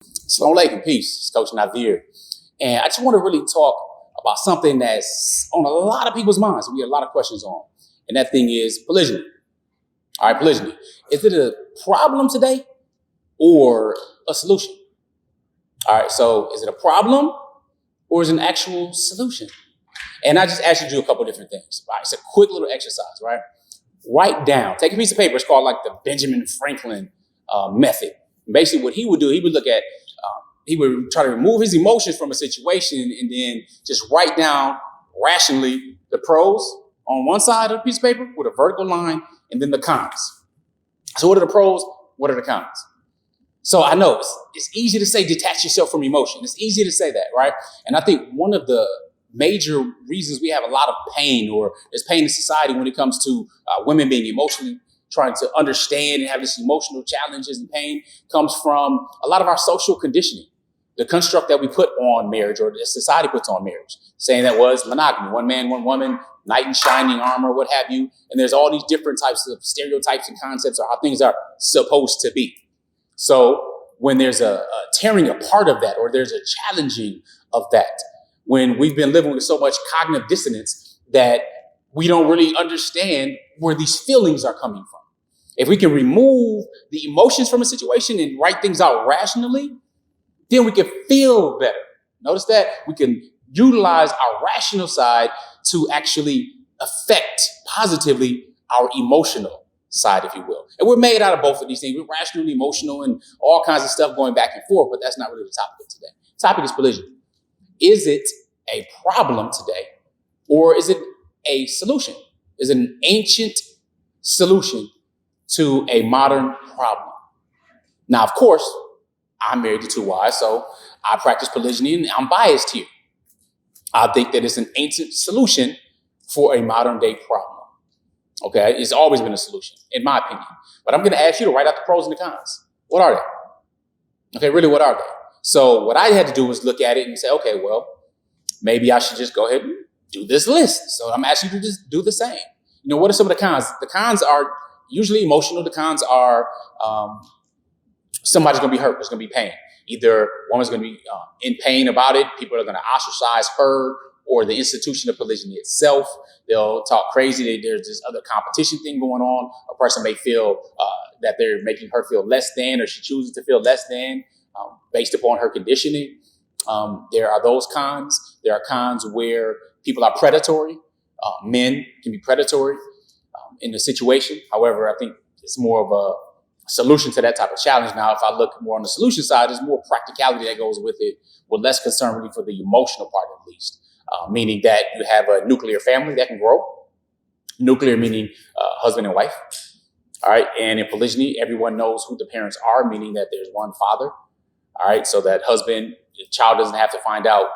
Assalamu alaikum, peace. It's Coach Nazir. And I just want to really talk about something that's on a lot of people's minds. We have a lot of questions on. And that thing is polygyny. All right, polygyny. Is it a problem today or a solution? All right, so is it a problem or is it an actual solution? And I just asked you to do a couple different things. Right? It's a quick little exercise, right? Write down, take a piece of paper. It's called like the Benjamin Franklin method. Basically, what he would do, he would look at, he would try to remove his emotions from a situation and then just write down rationally the pros on one side of the piece of paper with a vertical line and then the cons. So what are the pros? What are the cons? So I know it's easy to say detach yourself from emotion. It's easy to say that, right? And I think one of the major reasons we have a lot of pain, or there's pain in society when it comes to women being emotionally trying to understand and have this emotional challenges and pain, comes from a lot of our social conditioning, the construct that we put on marriage, or the society puts on marriage, saying that was monogamy, one man, one woman, knight in shining armor, what have you. And there's all these different types of stereotypes and concepts of how things are supposed to be. So when there's a tearing apart of that, or there's a challenging of that, when we've been living with so much cognitive dissonance that we don't really understand where these feelings are coming from. If we can remove the emotions from a situation and write things out rationally, then we can feel better. Notice that we can utilize our rational side to actually affect positively our emotional side, if you will. And we're made out of both of these things. We're rational and emotional and all kinds of stuff going back and forth, but that's not really the topic of today. The topic is polygyny. Is it a problem today, or is it a solution? Is it an ancient solution to a modern problem? Now, of course, I'm married to two wives, so I practice polygyny and I'm biased here. I think that it's an ancient solution for a modern day problem. Okay, it's always been a solution, in my opinion. But I'm going to ask you to write out the pros and the cons. What are they? Okay, really, what are they? So what I had to do was look at it and say, okay, well, maybe I should just go ahead and do this list. So I'm asking you to just do the same. You know, what are some of the cons? The cons are usually emotional. The cons are somebody's going to be hurt. There's going to be pain. Either woman's going to be in pain about it. People are going to ostracize her or the institution of polygyny itself. They'll talk crazy. There's this other competition thing going on. A person may feel that they're making her feel less than, or she chooses to feel less than based upon her conditioning. There are those cons. There are cons where people are predatory. Men can be predatory in the situation. However, I think it's more of a solution to that type of challenge. Now, if I look more on the solution side, there's more practicality that goes with it. We're less concerned really for the emotional part, at least, meaning that you have a nuclear family that can grow. Nuclear meaning husband and wife. All right. And in polygyny, everyone knows who the parents are, meaning that there's one father. All right. So that husband, the child doesn't have to find out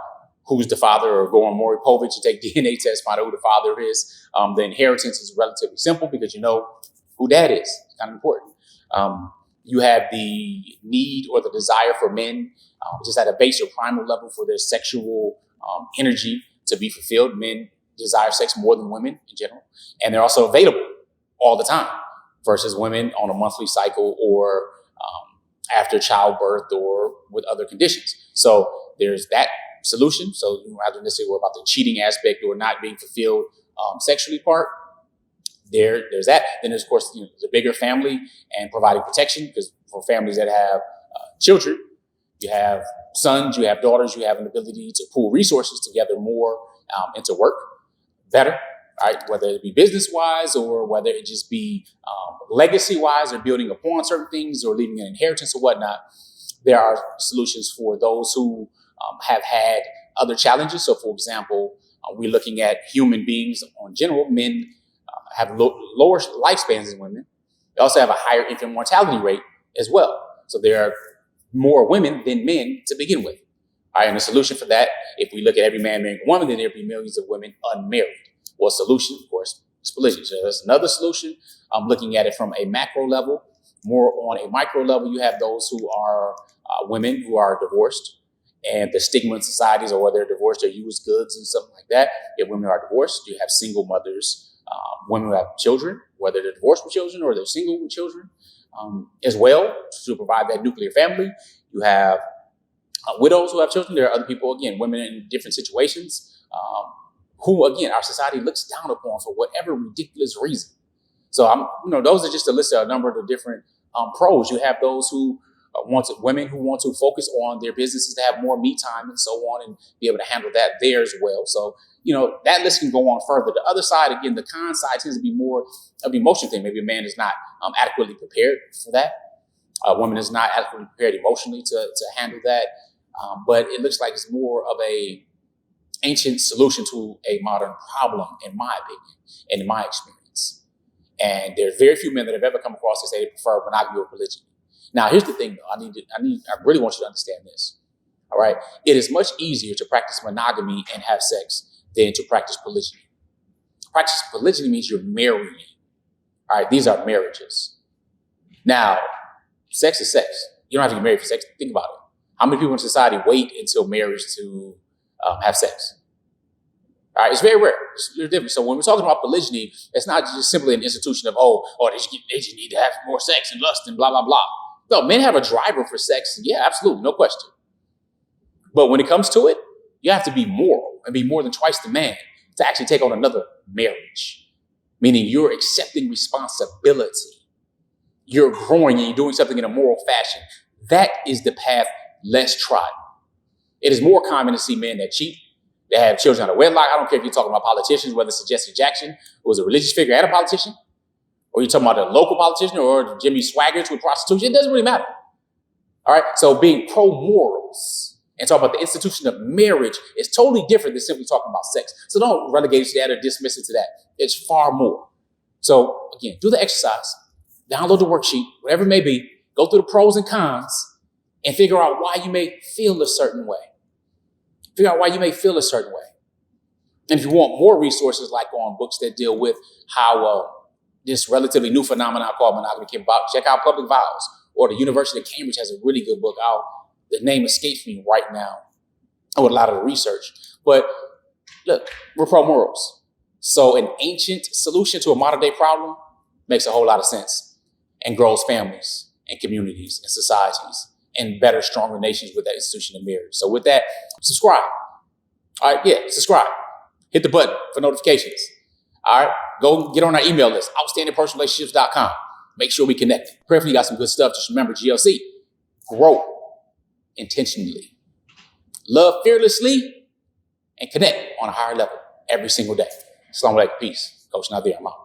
who's the father or go on Maury Povich and take DNA tests, find out who the father is. The inheritance is relatively simple because you know who dad is. It's kind of important. You have the need or the desire for men just at a base or primal level for their sexual energy to be fulfilled. Men desire sex more than women in general. And they're also available all the time versus women on a monthly cycle or after childbirth or with other conditions. So there's that solution. So you don't have to necessarily worry about the cheating aspect or not being fulfilled sexually part. There's that. Then there's, of course, the bigger family and providing protection, because for families that have children, you have sons, you have daughters, you have an ability to pool resources together more and to work better, right? Whether it be business-wise or whether it just be legacy-wise or building upon certain things or leaving an inheritance or whatnot. There are solutions for those who have had other challenges. So, for example, we're looking at human beings on general. Men have lower lifespans than women. They also have a higher infant mortality rate as well. So there are more women than men to begin with. All right, and the solution for that, if we look at every man marrying a woman, then there'd be millions of women unmarried. Well, solution, of course, is polygyny. So there's another solution. I'm looking at it from a macro level. More on a micro level, you have those who are women who are divorced, and the stigma in societies, or whether they're divorced, they're used goods and something like that. If women are divorced, you have single mothers, women who have children, whether they're divorced with children or they're single with children, as well, to provide that nuclear family. You have Widows who have children. There are other people, again, women in different situations, who, again, our society looks down upon for whatever ridiculous reason. So those are just a list of a number of the different pros. You have those who women who want to focus on their businesses to have more me time and so on and be able to handle that there as well. So, that list can go on further. The other side, again, the con side tends to be more of the emotional thing. Maybe a man is not adequately prepared for that. A woman is not adequately prepared emotionally to handle that. But it looks like it's more of a ancient solution to a modern problem, in my opinion, and in my experience. And there are very few men that have ever come across to say they prefer monogamy or polygyny. Now, here's the thing, though. I really want you to understand this. All right. It is much easier to practice monogamy and have sex than to practice polygyny. Practice polygyny means you're marrying. All right. These are marriages. Now, sex is sex. You don't have to get married for sex. Think about it. How many people in society wait until marriage to have sex? All right, it's very rare. It's different. So when we're talking about polygyny, it's not just simply an institution of, they just need to have more sex and lust and blah, blah, blah. No, men have a driver for sex. Yeah, absolutely, no question. But when it comes to it, you have to be moral and be more than twice the man to actually take on another marriage, meaning you're accepting responsibility. You're growing and you're doing something in a moral fashion. That is the path less trodden. It is more common to see men that cheat, that have children out of wedlock. I don't care if you're talking about politicians, whether it's Jesse Jackson, who was a religious figure and a politician, or you're talking about a local politician or Jimmy Swaggarts with prostitution. It doesn't really matter. All right. So being pro-morals and talking about the institution of marriage is totally different than simply talking about sex. So don't relegate it to that or dismiss it to that. It's far more. So again, do the exercise, download the worksheet, whatever it may be, go through the pros and cons, and figure out why you may feel a certain way. Figure out why you may feel a certain way. And if you want more resources, like on books that deal with how this relatively new phenomenon called monogamy came about, check out Public Vows, or the University of Cambridge has a really good book out. The name escapes me right now with a lot of the research. But look, we're pro-morals. So an ancient solution to a modern day problem makes a whole lot of sense and grows families and communities and societies and better, stronger nations with that institution of marriage. So with that, subscribe. All right, subscribe. Hit the button for notifications. All right, go get on our email list, outstandingpersonalrelationships.com. Make sure we connect. Prayerfully, you got some good stuff. Just remember, GLC, grow intentionally, love fearlessly, and connect on a higher level every single day. Assalamu alaikum. Peace. Coach Nazir, I'm out.